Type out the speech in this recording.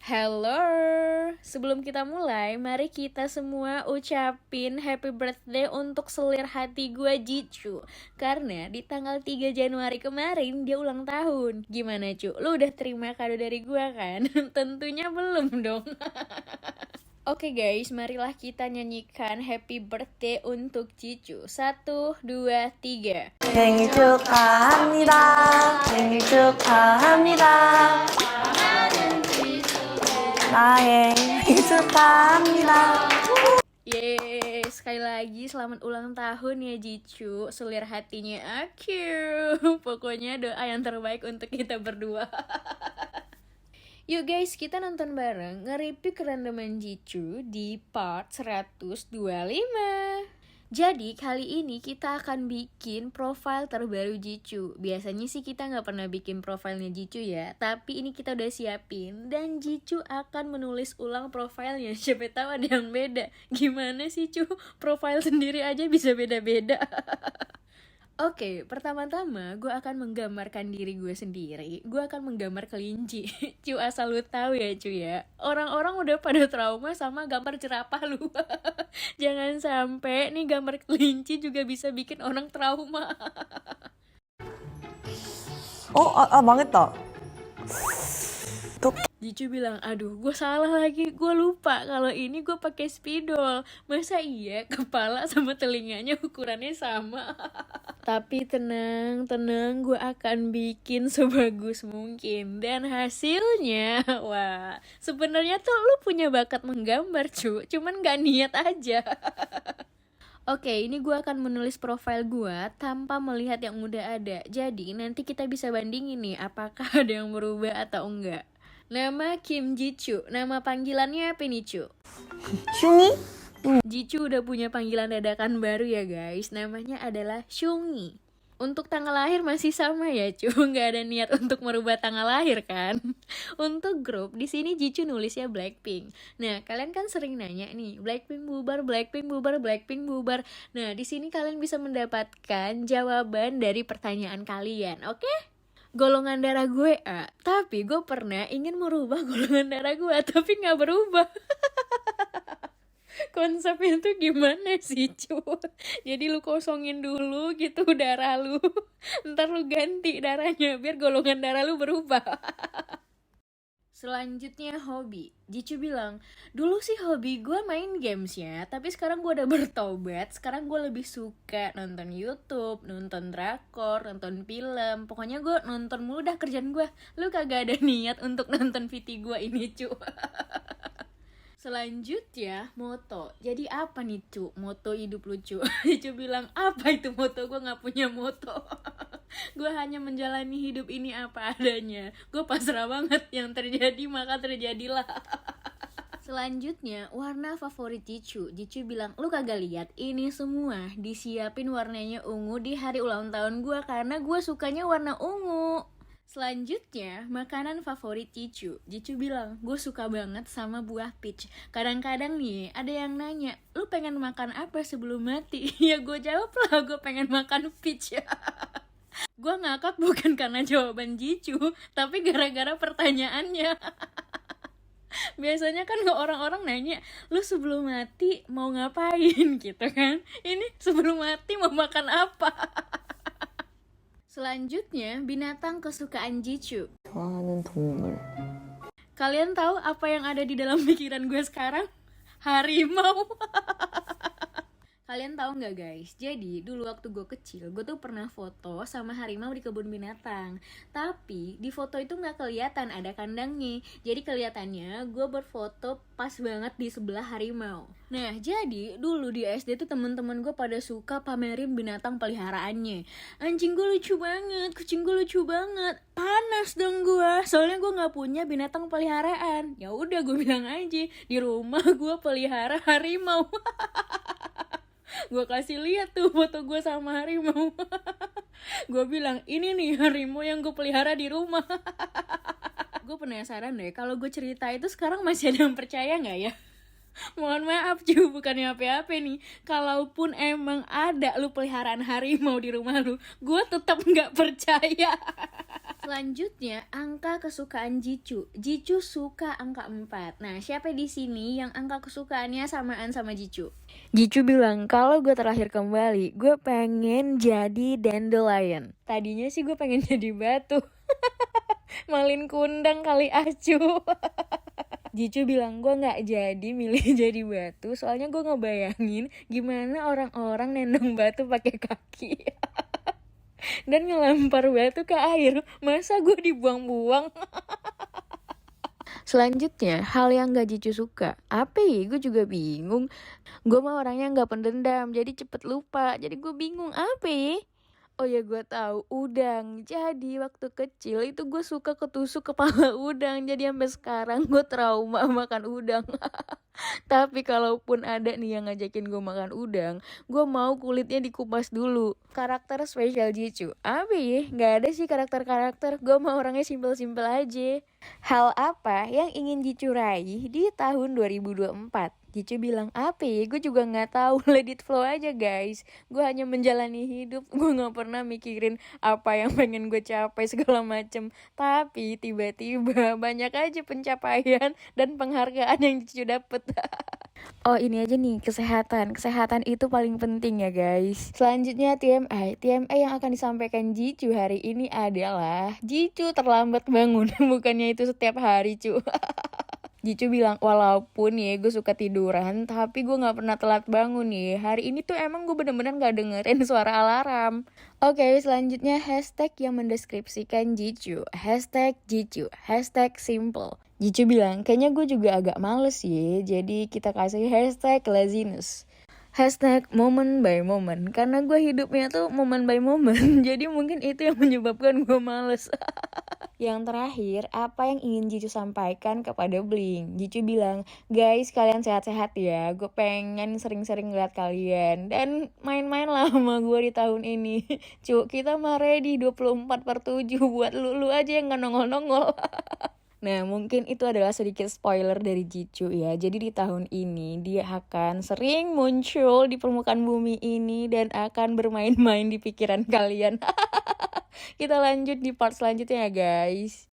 Hello, sebelum kita mulai, mari kita semua ucapin happy birthday untuk selir hati gue Jicu. Karena di tanggal 3 Januari kemarin dia ulang tahun. Gimana cu, lu udah terima kado dari gue kan? Tentunya belum dong. Oke guys, marilah kita nyanyikan happy birthday untuk Jicu. 1, 2, 3. 생일 축하합니다. 생일 축하합니다. 나의 생일 축하합니다. Yeay, sekali lagi selamat ulang tahun ya Jicu. Selir hatinya aku. Pokoknya doa yang terbaik untuk kita berdua. Yuk guys, kita nonton bareng nge-repeat kerandoman Jicu di part 125. Jadi kali ini kita akan bikin profile terbaru Jicu. Biasanya sih kita gak pernah bikin profilnya Jicu ya, tapi ini kita udah siapin. Dan Jicu akan menulis ulang profilnya. Siapa tahu ada yang beda. Gimana sih cu, profile sendiri aja bisa beda-beda. Oke, pertama-tama gue akan menggambarkan diri gue sendiri. Gue akan menggambar kelinci. Cu, asal lu tahu ya cu ya, orang-orang udah pada trauma sama gambar jerapah lu. Jangan sampai nih gambar kelinci juga bisa bikin orang trauma. 망했다. Jicu bilang, aduh gue salah lagi, gue lupa kalau ini gue pakai spidol. Masa iya kepala sama telinganya ukurannya sama? Tapi tenang, gue akan bikin sebagus mungkin. Dan hasilnya, wah, sebenarnya tuh lu punya bakat menggambar cu, cuman gak niat aja. Oke, ini gue akan menulis profil gue tanpa melihat yang udah ada. Jadi nanti kita bisa bandingin nih apakah ada yang berubah atau enggak. Nama Kim Jicu, nama panggilannya apa nih cu? 슝이? Jicu udah punya panggilan dadakan baru ya guys, namanya adalah Shungi. Untuk tanggal lahir masih sama ya cu, nggak ada niat untuk merubah tanggal lahir kan? Untuk grup, di sini Jicu nulisnya Blackpink. Nah, kalian kan sering nanya nih, Blackpink bubar, Blackpink bubar, Blackpink bubar. Nah, di sini kalian bisa mendapatkan jawaban dari pertanyaan kalian, oke? Golongan darah gue A, tapi gue pernah ingin merubah golongan darah gue, tapi nggak berubah. Konsepnya tuh gimana sih cu? Jadi lu kosongin dulu gitu darah lu, ntar lu ganti darahnya biar golongan darah lu berubah. Selanjutnya hobi. Jicu bilang, dulu sih hobi gue main games ya, tapi sekarang gue udah bertobat. Sekarang gue lebih suka nonton YouTube, nonton drakor, nonton film. Pokoknya gue nonton mulu dah kerjaan gue. Lu kagak ada niat untuk nonton VT gue ini cu. Selanjutnya moto. Jadi apa nih cu moto hidup lu cu? Jicu bilang, apa itu moto? Gue gak punya moto. Gue hanya menjalani hidup ini apa adanya. Gue pasrah banget, yang terjadi maka terjadilah. Selanjutnya warna favorit Jicu. Jicu bilang, lu kagak lihat ini semua disiapin warnanya ungu di hari ulang tahun gue karena gue sukanya warna ungu. Selanjutnya, makanan favorit Jicu. Jicu bilang, gue suka banget sama buah peach. Kadang-kadang nih, ada yang nanya, lu pengen makan apa sebelum mati? Ya gue jawab lah, gue pengen makan peach. Gue ngakak bukan karena jawaban Jicu, tapi gara-gara pertanyaannya. Biasanya kan orang-orang nanya, lu sebelum mati mau ngapain gitu kan? Ini sebelum mati mau makan apa? Selanjutnya, binatang kesukaan Jicu. 좋아하는 동물. Kalian tahu apa yang ada di dalam pikiran gue sekarang? Harimau. Kalian tahu nggak guys? Jadi dulu waktu gue kecil, gue tuh pernah foto sama harimau di kebun binatang. Tapi di foto itu nggak kelihatan ada kandangnya. Jadi kelihatannya gue berfoto pas banget di sebelah harimau. Nah jadi dulu di SD tuh temen-temen gue pada suka pamerin binatang peliharaannya. Anjing gue lucu banget, kucing gue lucu banget. Panas dong gue, soalnya gue nggak punya binatang peliharaan. Ya udah gue bilang aja di rumah gue pelihara harimau. Gue kasih lihat tuh foto gue sama harimau. Gue bilang, ini nih harimau yang gue pelihara di rumah. Gue penasaran deh, kalau gue cerita itu sekarang masih ada yang percaya nggak ya? Mohon maaf Ju, bukannya apa-apa nih. Kalaupun emang ada lu peliharaan harimau di rumah lu, gue tetap nggak percaya. Selanjutnya, angka kesukaan Jicu. Jicu suka angka 4. Nah, siapa di sini yang angka kesukaannya samaan sama Jicu? Jicu bilang, kalau gue terakhir kembali, gue pengen jadi dandelion. Tadinya sih gue pengen jadi batu. Malin kundang kali acu. Jicu bilang gue gak jadi milih jadi batu, soalnya gue ngebayangin gimana orang-orang nendang batu pakai kaki. Dan ngelempar batu ke air, masa gue dibuang-buang? Selanjutnya, hal yang gak Jicu suka. Apa ya? Gue juga bingung. Gue mah orangnya gak pendendam, jadi cepet lupa. Jadi gue bingung, apa ya? Oh ya, gue tahu, udang. Jadi waktu kecil itu gue suka ketusuk kepala udang. Jadi sampai sekarang gue trauma makan udang. Tapi kalaupun ada nih yang ngajakin gue makan udang, gue mau kulitnya dikupas dulu. Karakter spesial Jicu. Apa ya? Gak ada sih karakter-karakter. Gue mau orangnya simpel-simpel aja. Hal apa yang ingin Jicu raih di tahun 2024? Jicu bilang, apa ya? Gue juga gak tahu. Let it flow aja guys. Gue hanya menjalani hidup. Gue gak pernah mikirin apa yang pengen gue capai segala macem. Tapi tiba-tiba banyak aja pencapaian dan penghargaan yang Jicu dapet. Oh, ini aja nih, kesehatan. Kesehatan itu paling penting ya guys. Selanjutnya TMI. TMI yang akan disampaikan Jicu hari ini adalah Jicu terlambat bangun. Bukannya itu setiap hari cu. Jicu bilang, walaupun ya gue suka tiduran, tapi gue gak pernah telat bangun ya. Hari ini tuh emang gue bener-bener gak dengerin suara alarm. Oke, selanjutnya hashtag yang mendeskripsikan Jicu. Hashtag Jicu. Hashtag simple. Jicu bilang, kayaknya gue juga agak males ya. Jadi kita kasih hashtag laziness. Hashtag moment by moment. Karena gue hidupnya tuh moment by moment. Jadi mungkin itu yang menyebabkan gue males. Yang terakhir, apa yang ingin Jicu sampaikan kepada Bling? Jicu bilang, guys kalian sehat-sehat ya. Gue pengen sering-sering lihat kalian. Dan main-main lah sama gue di tahun ini. Cuk, kita mah ready 24/7 buat lu aja yang gak nongol-nongol. Nah, mungkin itu adalah sedikit spoiler dari Jicu ya. Jadi di tahun ini dia akan sering muncul di permukaan bumi ini dan akan bermain-main di pikiran kalian. Kita lanjut di part selanjutnya ya guys.